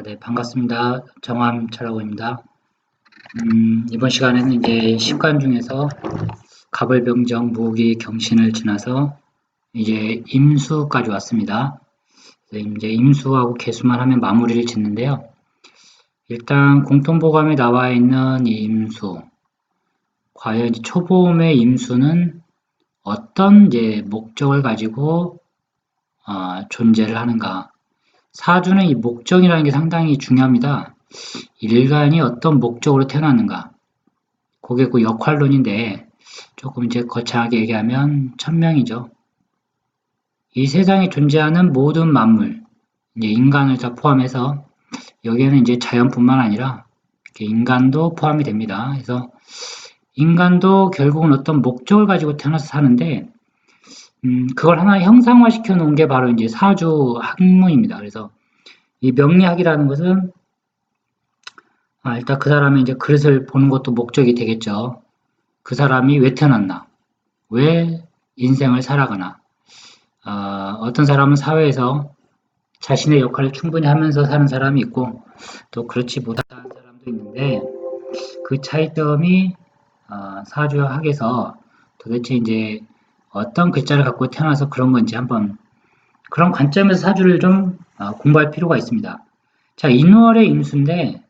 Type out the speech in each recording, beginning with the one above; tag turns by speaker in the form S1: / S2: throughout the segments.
S1: 네, 반갑습니다. 정암철학원입니다. 이번 시간에는 이제 십간 중에서 갑을병정, 무기, 경신을 지나서 이제 임수까지 왔습니다. 이제 임수하고 개수만 하면 마무리를 짓는데요. 일단 공통보감에 나와 있는 이 임수, 과연 초보음의 임수는 어떤 이제 목적을 가지고 존재를 하는가? 사주는 이 목적이라는 게 상당히 중요합니다. 인간이 어떤 목적으로 태어났는가? 그게 그 역할론인데 조금 이제 거창하게 얘기하면 천명이죠. 이 세상에 존재하는 모든 만물, 이제 인간을 다 포함해서 여기에는 이제 자연뿐만 아니라 인간도 포함이 됩니다. 그래서 인간도 결국은 어떤 목적을 가지고 태어나서 사는데 그걸 하나 형상화시켜 놓은 게 바로 이제 사주 학문입니다. 그래서 이 명리학이라는 것은 일단 그 사람의 이제 그릇을 보는 것도 목적이 되겠죠. 그 사람이 왜 태어났나? 왜 인생을 살아가나? 어떤 사람은 사회에서 자신의 역할을 충분히 하면서 사는 사람이 있고, 또 그렇지 못한 사람도 있는데, 그 차이점이 사주학에서 도대체 이제 어떤 글자를 갖고 태어나서 그런 건지 한번 그런 관점에서 사주를 좀 공부할 필요가 있습니다. 자, 인월의 임수인데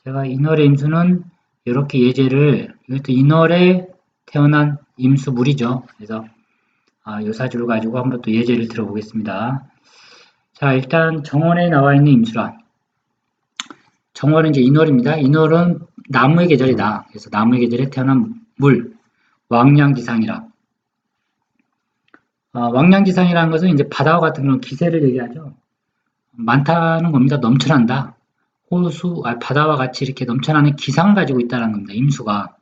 S1: 제가 인월의 임수는 이렇게 예제를 이것도 인월에 태어난 임수물이죠. 그래서 이 사주를 가지고 한번 또 예제를 들어보겠습니다. 자, 일단 정원에 나와 있는 임수란 정월은 이제 인월입니다. 인월은 나무의 계절이다. 그래서 나무의 계절에 태어난 물, 왕량지상이라. 왕량지상이라는 것은 이제 바다와 같은 그런 기세를 얘기하죠. 많다는 겁니다. 넘쳐난다. 호수, 바다와 같이 이렇게 넘쳐나는 기상을 가지고 있다는 겁니다. 임수가.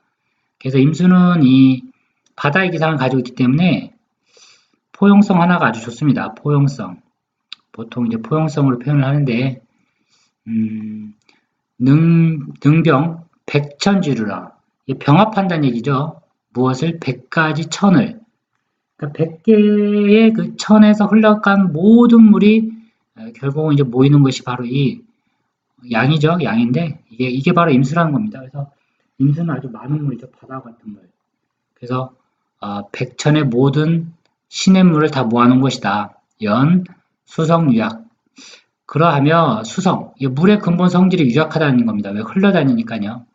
S1: 그래서 임수는 이 바다의 기상을 가지고 있기 때문에 포용성 하나가 아주 좋습니다. 포용성. 보통 이제 포용성으로 표현을 하는데, 능병, 백천지루라. 병합한다는 얘기죠. 무엇을? 백가지 천을. 그러니까 100개의 그 천에서 흘러간 모든 물이 결국은 이제 모이는 것이 바로 이 양이죠. 양인데 이게 바로 임수라는 겁니다. 그래서 임수는 아주 많은 물이죠. 바다 같은 물. 그래서 백천의 모든 시냇물을 다 모아놓은 것이다. 연, 수성, 유약. 그러하며 수성, 물의 근본 성질이 유약하다는 겁니다. 왜? 흘러다니니까요.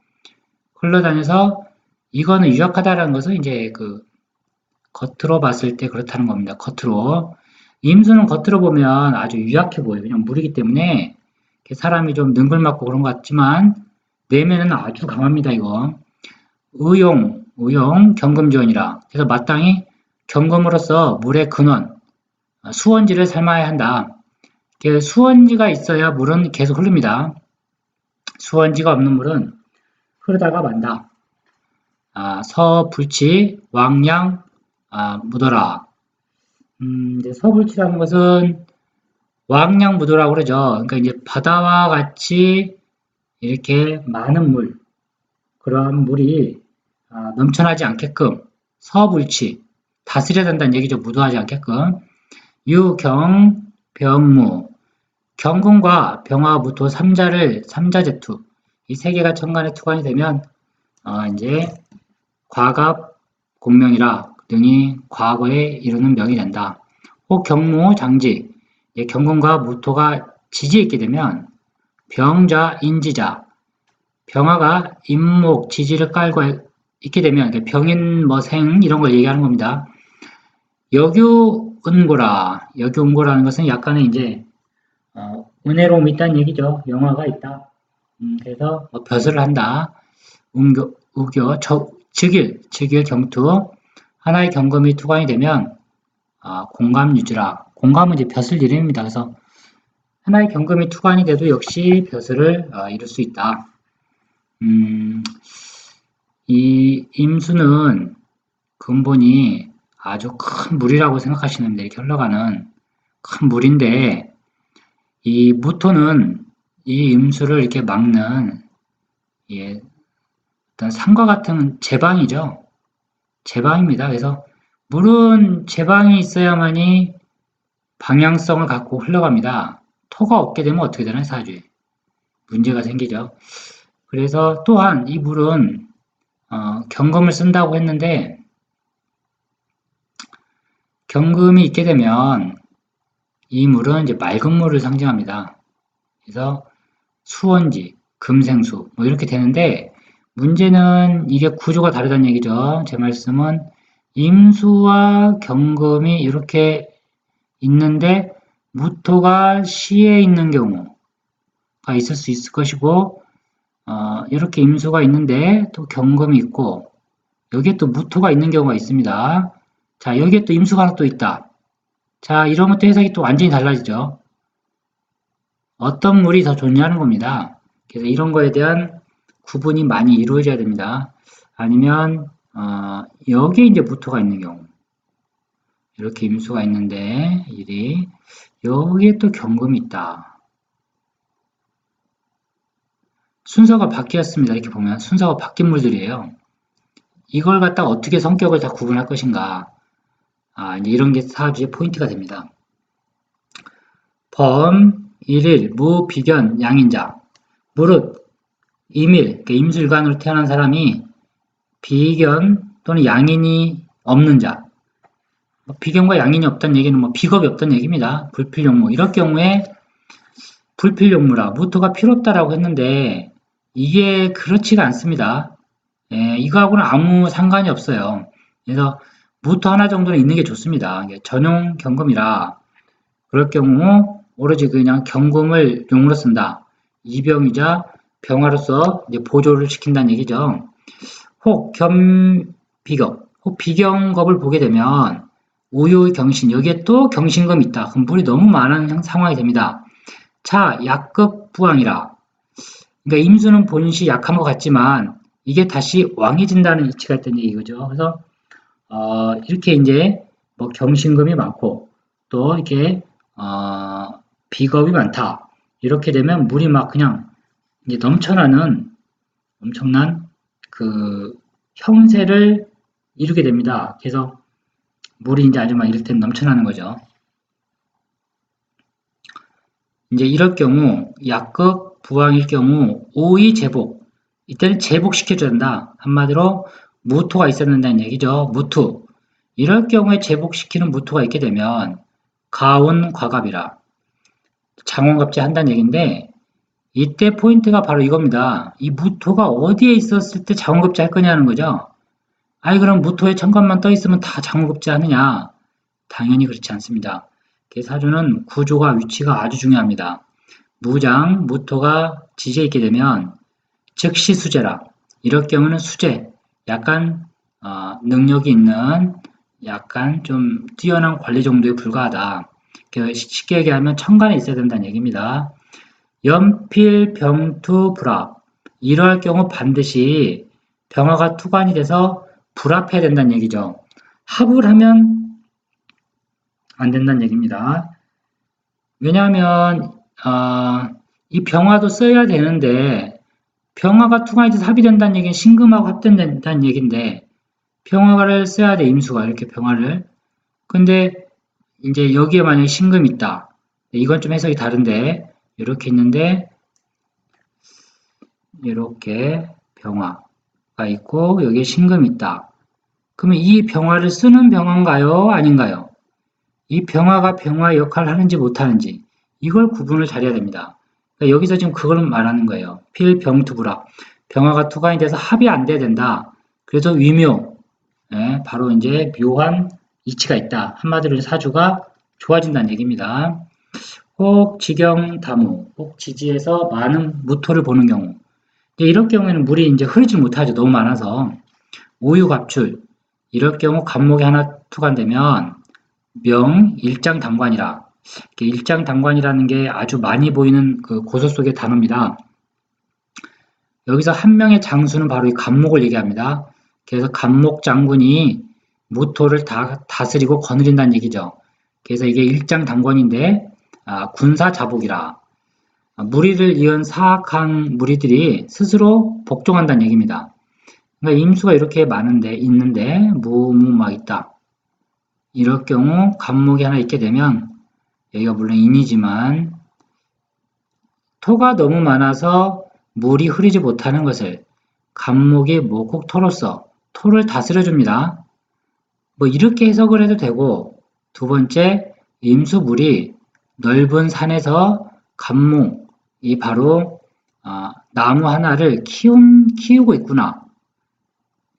S1: 흘러다녀서 이거는 유약하다라는 것은 이제 그 겉으로 봤을 때 그렇다는 겁니다. 겉으로. 임수는 겉으로 보면 아주 유약해 보여요. 그냥 물이기 때문에 사람이 좀 능글맞고 그런 것 같지만 내면은 아주 강합니다. 이거. 의용, 경금지원이라. 그래서 마땅히 경금으로서 물의 근원, 수원지를 삶아야 한다. 수원지가 있어야 물은 계속 흐릅니다. 수원지가 없는 물은 흐르다가 만다. 서불치, 왕량, 묻어라. 이제 서불치라는 것은 왕량무도라고 그러죠. 그러니까 이제 바다와 같이 이렇게 많은 물, 그러한 물이 넘쳐나지 않게끔 서불치, 다스려야 된다는 얘기죠. 무도하지 않게끔. 유경, 병무, 경금과 병화, 무토, 삼자제투, 이 세 개가 천간에 투관이 되면 이제 과갑, 공명이라 등이 과거에 이루는 명이 된다. 혹 경무, 장지, 경금과 무토가 지지에 있게 되면 병자, 인지자, 병화가 임목, 지지를 깔고 있게 되면 병인, 생 이런 걸 얘기하는 겁니다. 여규은고라, 여규은고라는 것은 약간의 이제 은혜로움이 있다는 얘기죠. 영화가 있다. 그래서 벼슬을 한다. 우교, 즉일, 경투, 하나의 경금이 투관이 되면 공감유지라. 공감은 이제 벼슬 이름입니다. 그래서 하나의 경금이 투관이 돼도 역시 벼슬을 이룰 수 있다. 이 임수는 근본이 아주 큰 물이라고 생각하시는데 이렇게 흘러가는 큰 물인데 이 무토는 이 임수를 이렇게 막는 어떤 산과 같은 제방이죠. 제방입니다. 그래서 물은 제방이 있어야만이 방향성을 갖고 흘러갑니다. 토가 없게 되면 어떻게 되나요? 사주에. 문제가 생기죠. 그래서 또한 이 물은 경금을 쓴다고 했는데 경금이 있게 되면 이 물은 이제 맑은 물을 상징합니다. 그래서 수원지, 금생수 뭐 이렇게 되는데 문제는 이게 구조가 다르다는 얘기죠. 제 말씀은 임수와 경금이 이렇게 있는데 무토가 시에 있는 경우가 있을 수 있을 것이고 이렇게 임수가 있는데 또 경금이 있고 여기에 또 무토가 있는 경우가 있습니다. 자, 여기에 또 임수가 하나 또 있다. 자, 이러면 또 해석이 또 완전히 달라지죠. 어떤 물이 더 좋냐는 겁니다. 그래서 이런 거에 대한 구분이 많이 이루어져야 됩니다. 아니면 여기에 이제 무토가 있는 경우 이렇게 임수가 있는데 일이 여기에 또 경금이 있다. 순서가 바뀌었습니다. 이렇게 보면 순서가 바뀐 물들이에요. 이걸 갖다가 어떻게 성격을 다 구분할 것인가. 이제 이런 게 사주의 포인트가 됩니다. 범, 일일, 무, 비견, 양인자. 무릇, 임일, 그러니까 임술관으로 태어난 사람이 비견 또는 양인이 없는 자. 비견과 양인이 없다는 얘기는 뭐 비겁이 없다는 얘기입니다. 불필용무. 이럴 경우에 불필용무라 무토가 필요 없다라고 했는데 이게 그렇지가 않습니다. 이거하고는 아무 상관이 없어요. 그래서 무토 하나 정도는 있는 게 좋습니다. 전용 경금이라 그럴 경우 오로지 그냥 경금을 용으로 쓴다. 이병이자 병화로서 이제 보조를 시킨다는 얘기죠. 혹 겸비겁, 혹 비경겁을 보게 되면 우유 경신, 여기에 또 경신금이 있다. 그럼 물이 너무 많은 상황이 됩니다. 차, 약급 부왕이라. 그러니까 임수는 본시 약한 것 같지만 이게 다시 왕해진다는 이치가 있다는 얘기죠. 그래서 이렇게 이제 뭐 경신금이 많고 또 이렇게 비겁이 많다. 이렇게 되면 물이 막 그냥 이제 넘쳐나는 엄청난 그 형세를 이루게 됩니다. 그래서 물이 이제 아주 막 이럴 땐 넘쳐나는 거죠. 이제 이럴 경우 약극 부왕일 경우 오이 제복 이때는 제복시켜줘야 된다. 한마디로 무토가 있어야 된다는 얘기죠. 무토 이럴 경우에 제복시키는 무토가 있게 되면 가운 과갑이라 장원갑제 한다는 얘기인데 이때 포인트가 바로 이겁니다. 이 무토가 어디에 있었을 때 장원급제 할 거냐는 거죠. 아니 그럼 무토에 천간만 떠 있으면 다 장원급제 하느냐? 당연히 그렇지 않습니다. 사주는 구조가 위치가 아주 중요합니다. 무장, 무토가 지지에 있게 되면 즉시 수재라. 이럴 경우는 수재, 약간 능력이 있는 약간 좀 뛰어난 관리 정도에 불과하다. 쉽게 얘기하면 천간에 있어야 된다는 얘기입니다. 연필, 병투, 불합. 이러할 경우 반드시 병화가 투관이 돼서 불합해야 된다는 얘기죠. 합을 하면 안 된다는 얘기입니다. 왜냐하면 이 병화도 써야 되는데 병화가 투관이 돼서 합이 된다는 얘기는 신금하고 합된다는 얘기인데 병화를 써야 돼 임수가 이렇게 병화를 근데 이제 여기에 만약에 신금이 있다 이건 좀 해석이 다른데 이렇게 있는데 이렇게 병화가 있고 여기에 신금이 있다 그러면 이 병화를 쓰는 병화인가요 아닌가요 이 병화가 병화의 역할을 하는지 못하는지 이걸 구분을 잘해야 됩니다 그러니까 여기서 지금 그걸 말하는 거예요 필병투불합 병화가 투관이 돼서 합이 안 돼야 된다 그래서 위묘 바로 이제 묘한 이치가 있다. 한마디로 사주가 좋아진다는 얘기입니다. 혹 지경 다무, 혹 지지에서 많은 무토를 보는 경우. 이럴 경우에는 물이 이제 흐르지 못하죠. 너무 많아서. 오유 갑출. 이럴 경우 간목이 하나 투관되면 명, 일장당관이라. 일장당관이라는 게 아주 많이 보이는 그 고서 속의 단어입니다. 여기서 한 명의 장수는 바로 이 간목을 얘기합니다. 그래서 간목 장군이 무토를 다스리고 거느린다는 얘기죠. 그래서 이게 일장당권인데 군사자복이라 무리를 이은 사악한 무리들이 스스로 복종한다는 얘기입니다. 그러니까 임수가 이렇게 많은데 있는데 무막 있다. 이럴 경우 간목이 하나 있게 되면 여기가 물론 인이지만 토가 너무 많아서 물이 흐르지 못하는 것을 간목이 목국토로서 토를 다스려줍니다. 뭐 이렇게 해석을 해도 되고, 두 번째, 임수물이 넓은 산에서 간목이 바로 나무 하나를 키우고 있구나.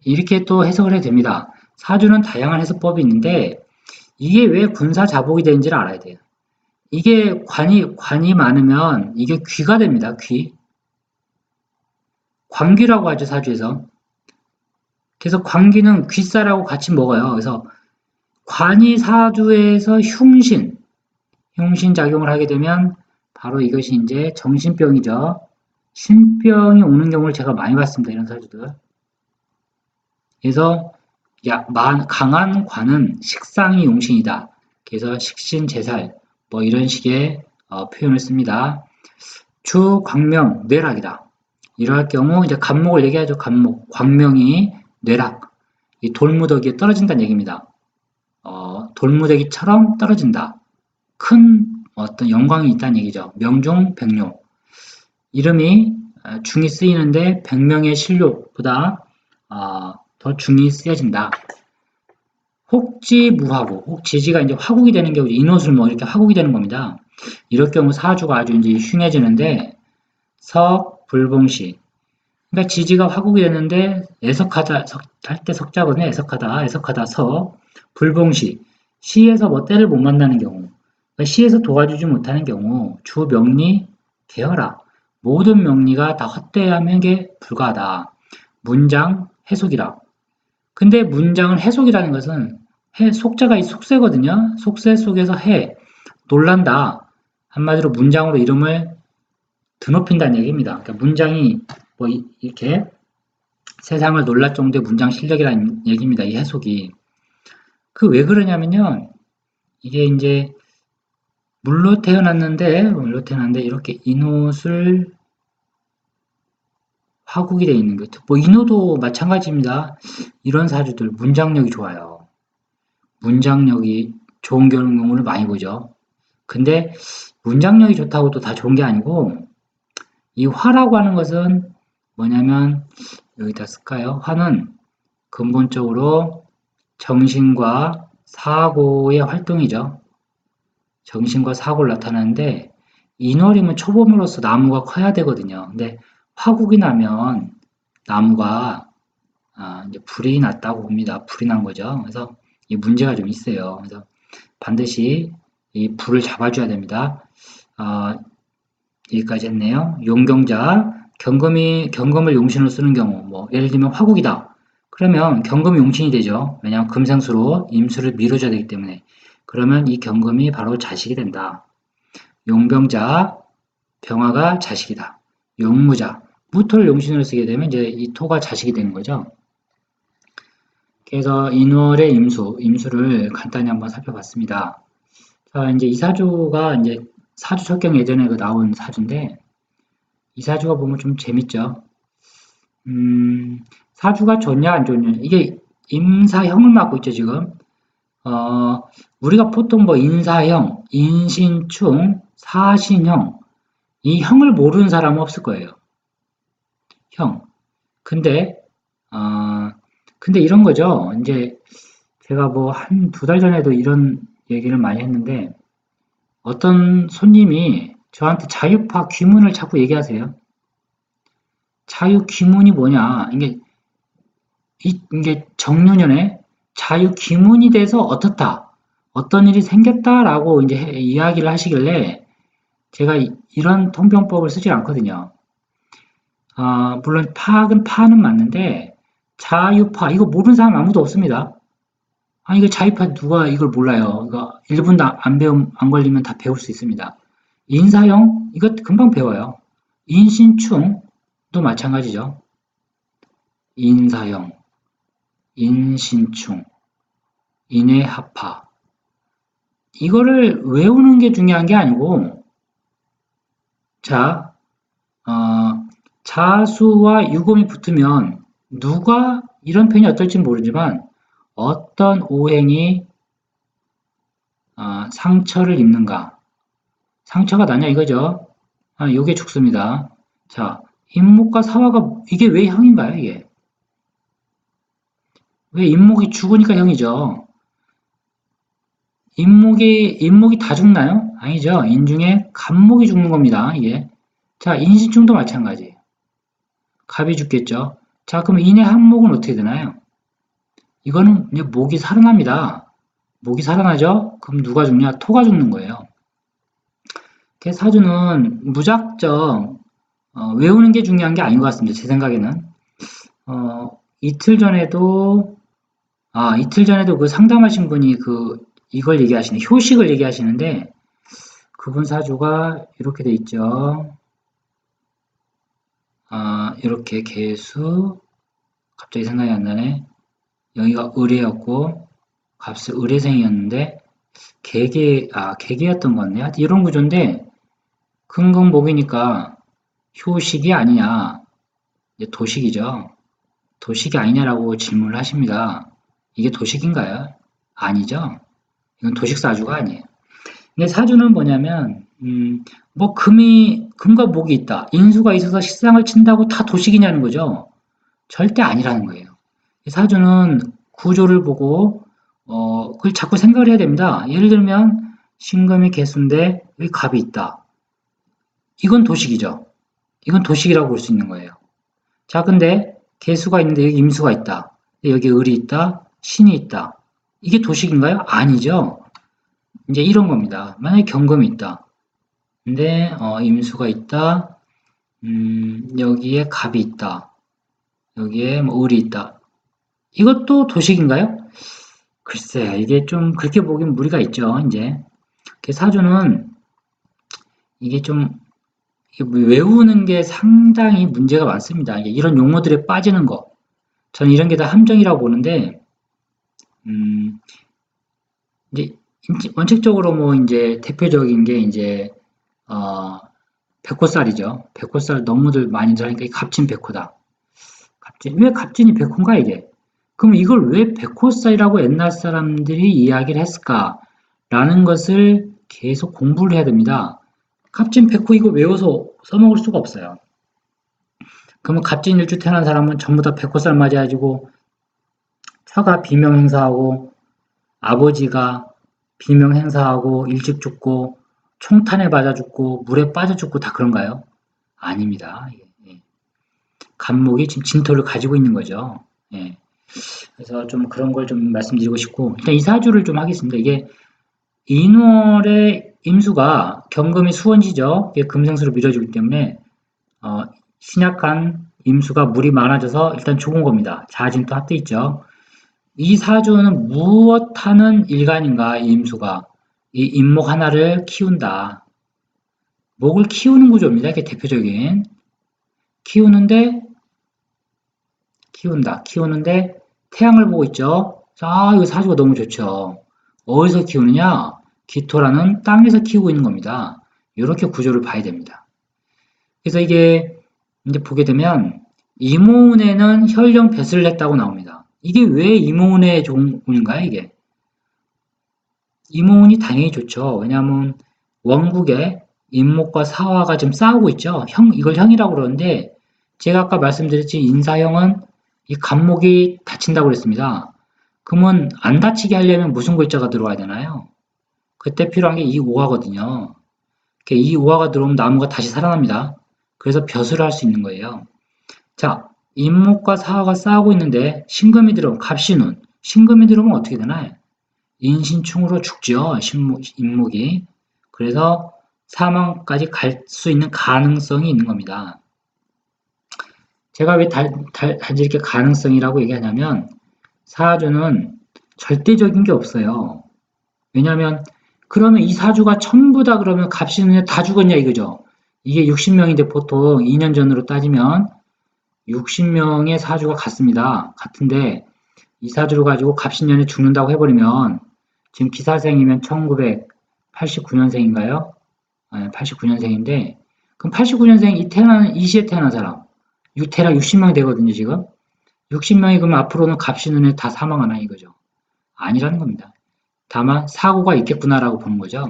S1: 이렇게 또 해석을 해도 됩니다. 사주는 다양한 해석법이 있는데 이게 왜 군사자복이 되는지를 알아야 돼요. 이게 관이 많으면 이게 귀가 됩니다. 귀. 관귀라고 하죠, 사주에서. 그래서 관귀는 귓살하고 같이 먹어요. 그래서 관이 사주에서 흉신 작용을 하게 되면 바로 이것이 이제 정신병이죠. 신병이 오는 경우를 제가 많이 봤습니다. 이런 사주들. 그래서 강한 관은 식상이 용신이다. 그래서 식신제살 뭐 이런 식의 표현을 씁니다. 주 광명 뇌락이다. 이러할 경우 이제 간목을 얘기하죠. 간목 광명이 뇌락 이 돌무더기에 떨어진다는 얘기입니다. 돌무더기처럼 떨어진다. 큰 어떤 영광이 있다는 얘기죠. 명중 백료 이름이 중이 쓰이는데 백명의 신료보다 더 중이 쓰여진다. 혹지무화고, 혹지지가 이제 화국이 되는 경우, 인옷을 뭐 이렇게 화국이 되는 겁니다. 이럴 경우 사주가 아주 이제 흉해지는데, 석, 불봉시. 그러니까 지지가 화국이 되는데, 애석하다, 할 때 석자거든요. 애석하다, 석. 불봉시. 시에서 뭐 때를 못 만나는 경우, 그러니까 시에서 도와주지 못하는 경우, 주 명리, 개어라. 모든 명리가 다 헛되하면 게 불가하다. 문장, 해속이라. 근데 문장은 해속이라는 것은 속자가 이 속세거든요. 속세 속에서 놀란다. 한마디로 문장으로 이름을 드높인다는 얘기입니다. 그러니까 문장이 뭐 이렇게 세상을 놀랄 정도의 문장 실력이라는 얘기입니다. 이 해석이. 그 왜 그러냐면요. 이게 이제 물로 태어났는데 이렇게 인옷을 화국이 되어 있는 거죠. 뭐 인호도 마찬가지입니다. 이런 사주들 문장력이 좋아요. 문장력이 좋은 경우를 많이 보죠. 근데 문장력이 좋다고 또 다 좋은 게 아니고 이 화라고 하는 것은 뭐냐면 여기다 쓸까요? 화는 근본적으로 정신과 사고의 활동이죠. 정신과 사고를 나타내는데 인월이면 초봄으로서 나무가 커야 되거든요. 근데 화국이 나면 나무가 이제 불이 났다고 봅니다. 불이 난 거죠. 그래서 이 문제가 좀 있어요. 그래서 반드시 이 불을 잡아줘야 됩니다. 여기까지 했네요. 용경자, 경금을 용신으로 쓰는 경우, 뭐 예를 들면 화국이다. 그러면 경금이 용신이 되죠. 왜냐하면 금생수로 임수를 밀어줘야 되기 때문에. 그러면 이 경금이 바로 자식이 된다. 용병자, 병화가 자식이다. 용무자, 무토를 용신으로 쓰게 되면 이제 이 토가 자식이 되는 거죠. 그래서 인월의 임수를 간단히 한번 살펴봤습니다. 자, 이제 이 사주가 이제 사주 척경 예전에 나온 사주인데 이 사주가 보면 좀 재밌죠. 사주가 좋냐 안 좋냐 이게 임사형을 맡고 있죠 지금. 우리가 보통 뭐 인사형, 인신충, 사신형 이 형을 모르는 사람은 없을 거예요. 형. 근데 근데 이런 거죠. 이제 제가 뭐 한 두 달 전에도 이런 얘기를 많이 했는데 어떤 손님이 저한테 자유파 귀문을 자꾸 얘기하세요. 자유 귀문이 뭐냐? 이게 정유년에 자유 귀문이 돼서 어떻다, 어떤 일이 생겼다라고 이제 이야기를 하시길래 제가 이런 통병법을 쓰지 않거든요. 물론 파는 맞는데 자유파 이거 모르는 사람 아무도 없습니다. 이거 자유파 누가 이걸 몰라요. 이거 1분도 안 걸리면 다 배울 수 있습니다. 인사형 이거 금방 배워요. 인신충도 마찬가지죠. 인사형, 인신충, 인해합파 이거를 외우는 게 중요한 게 아니고 자, 자수와 유금이 붙으면 누가 이런 표현이 어떨지 모르지만 어떤 오행이 상처를 입는가 상처가 나냐 이거죠. 요게 죽습니다. 자, 임목과 사화가 이게 왜 형인가요, 이게? 왜 임목이 죽으니까 형이죠? 임목이 다 죽나요? 아니죠. 인중에 갑목이 죽는 겁니다, 이게. 자, 인신충도 마찬가지. 갑이 죽겠죠. 자, 그럼 인의 한목은 어떻게 되나요? 이거는 이제 목이 살아납니다. 목이 살아나죠? 그럼 누가 죽냐? 토가 죽는 거예요. 사주는 무작정 외우는 게 중요한 게 아닌 것 같습니다. 제 생각에는. 이틀 전에도 이틀 전에도 그 상담하신 분이 이걸 얘기하시네. 효식을 얘기하시는데 그분 사주가 이렇게 돼 있죠. 이렇게 개수 갑자기 생각이 안 나네. 여기가 을이었고 갑수 을의생이었는데 개개였던 것 같네. 하여튼 이런 구조인데 금금목이니까 효식이 아니냐. 이제 도식이죠. 도식이 아니냐라고 질문을 하십니다. 이게 도식인가요? 아니죠. 이건 도식 사주가 아니에요. 근데 사주는 뭐냐면 뭐 금과 목이 있다. 인수가 있어서 식상을 친다고 다 도식이냐는 거죠. 절대 아니라는 거예요. 사주는 구조를 보고 그걸 자꾸 생각을 해야 됩니다. 예를 들면 신금이 개수인데 여기 갑이 있다. 이건 도식이죠. 이건 도식이라고 볼 수 있는 거예요. 자, 근데 개수가 있는데 여기 임수가 있다. 여기 을이 있다. 신이 있다. 이게 도식인가요? 아니죠. 이제 이런 겁니다. 만약에 경금이 있다. 근데 임수가 있다. 여기에 갑이 있다. 여기에 뭐 을이 있다. 이것도 도식인가요? 글쎄, 이게 좀 그렇게 보기엔 무리가 있죠. 이제 사주는 이게 좀 외우는 게 상당히 문제가 많습니다. 이런 용어들에 빠지는 거. 저는 이런 게 다 함정이라고 보는데, 이제 원칙적으로 뭐 이제 대표적인 게 이제 백호살이죠. 백호살 너무들 많이들 하니까 갑진 백호다. 왜 갑진이 백호인가 이게? 그럼 이걸 왜 백호살이라고 옛날 사람들이 이야기를 했을까? 라는 것을 계속 공부를 해야 됩니다. 갑진 백호 이거 외워서 써먹을 수가 없어요. 그러면 갑진 일주 태어난 사람은 전부 다 백호살 맞아가지고 처가 비명 행사하고 아버지가 비명 행사하고 일찍 죽고 총탄에 맞아 죽고 물에 빠져 죽고 다 그런가요? 아닙니다. 예. 갑목이 지금 진토를 가지고 있는 거죠. 예. 그래서 좀 그런 걸 좀 말씀드리고 싶고 일단 이 사주를 좀 하겠습니다. 이게 인월의 임수가 경금이 수원지죠. 금생수로 밀어주기 때문에 신약한 임수가 물이 많아져서 일단 죽은 겁니다. 자진도 합돼 있죠. 이 사주는 무엇하는 일간인가 이 임수가 이 임목 하나를 키운다. 목을 키우는 구조입니다. 이게 대표적인 키우는데 키우는데 태양을 보고 있죠. 이거 사주가 너무 좋죠. 어디서 키우느냐? 기토라는 땅에서 키우고 있는 겁니다. 이렇게 구조를 봐야 됩니다. 그래서 이게 이제 보게 되면 이모운에는 혈령 벼슬을 했다고 나옵니다. 이게 왜 이모운의 종운인가요? 이게 이모운이 당연히 좋죠. 왜냐하면 원국에 임목과 사화가 지금 싸우고 있죠. 이걸 형이라고 그러는데 제가 아까 말씀드렸지 인사형은 이 간목이 다친다고 그랬습니다. 그러면 안 다치게 하려면 무슨 글자가 들어와야 되나요? 그때 필요한 게 이 오화거든요. 이 오화가 들어오면 나무가 다시 살아납니다. 그래서 벼슬을 할 수 있는 거예요. 자, 임목과 사화가 싸우고 있는데 신금이 들어오면 갑신운. 신금이 들어오면 어떻게 되나요? 인신충으로 죽죠. 임목이. 그래서 사망까지 갈 수 있는 가능성이 있는 겁니다. 제가 왜 단지 이렇게 가능성이라고 얘기하냐면 사주는 절대적인 게 없어요. 왜냐하면 그러면 이 사주가 전부 다 그러면 갑신운에 다 죽었냐 이거죠. 이게 60명인데 보통 2년 전으로 따지면 60명의 사주가 같은데 이 사주를 가지고 갑신년에 죽는다고 해버리면 지금 기사생이면 1989년생인가요? 89년생인데 그럼 89년생 이 시에 태어난 사람 대략 60명이 되거든요 지금 60명이 그럼 앞으로는 갑신운에 다 사망하나 이거죠. 아니라는 겁니다. 다만 사고가 있겠구나라고 보는 거죠.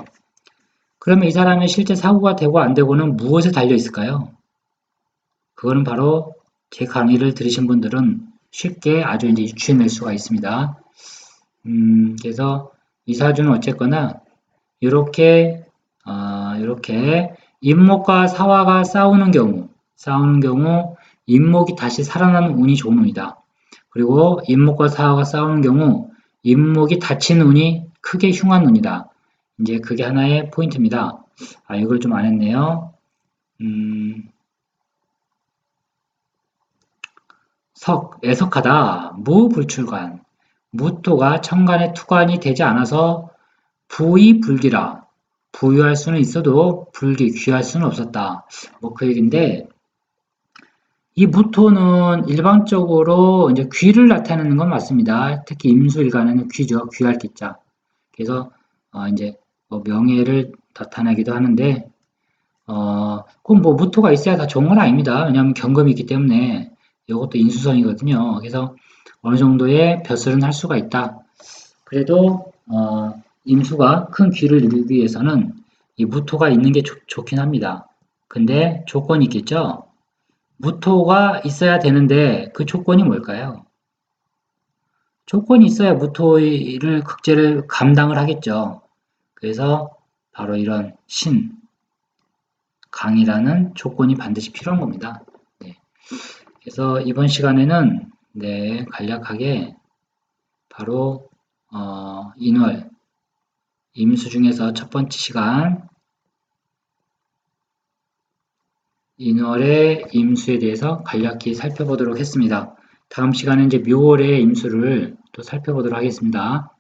S1: 그러면 이 사람의 실제 사고가 되고 안 되고는 무엇에 달려 있을까요? 그거는 바로 제 강의를 들으신 분들은 쉽게 아주 이제 유추해낼 수가 있습니다. 그래서 이 사주는 어쨌거나 이렇게 이렇게 임목과 사화가 싸우는 경우 임목이 다시 살아나는 운이 좋은 운이다. 그리고 임목과 사화가 싸우는 경우 임목이 다치는 운이 크게 흉한 운이다. 이제 그게 하나의 포인트입니다. 이걸 좀 안 했네요. 애석하다. 무불출관. 무토가 천간에 투관이 되지 않아서 부의불기라. 부유할 수는 있어도 귀할 수는 없었다. 뭐 그 얘기인데, 이 무토는 일반적으로 이제 귀를 나타내는 건 맞습니다. 특히 임수일간에는 귀죠. 귀할 기자. 그래서 이제 뭐 명예를 나타내기도 하는데, 꼭 뭐 무토가 있어야 다 좋은 건 아닙니다. 왜냐하면 경금이 있기 때문에 이것도 인수성이거든요. 그래서 어느 정도의 벼슬은 할 수가 있다. 그래도 임수가 큰 귀를 누리기 위해서는 이 무토가 있는 게 좋긴 합니다. 근데 조건이 있겠죠? 무토가 있어야 되는데 그 조건이 뭘까요? 조건이 있어야 무토를 극제를 감당을 하겠죠. 그래서 바로 이런 강이라는 조건이 반드시 필요한 겁니다. 네. 그래서 이번 시간에는 간략하게 바로 인월, 임수 중에서 첫 번째 시간 인월의 임수에 대해서 간략히 살펴보도록 했습니다. 다음 시간에 이제 묘월의 임수를 또 살펴보도록 하겠습니다.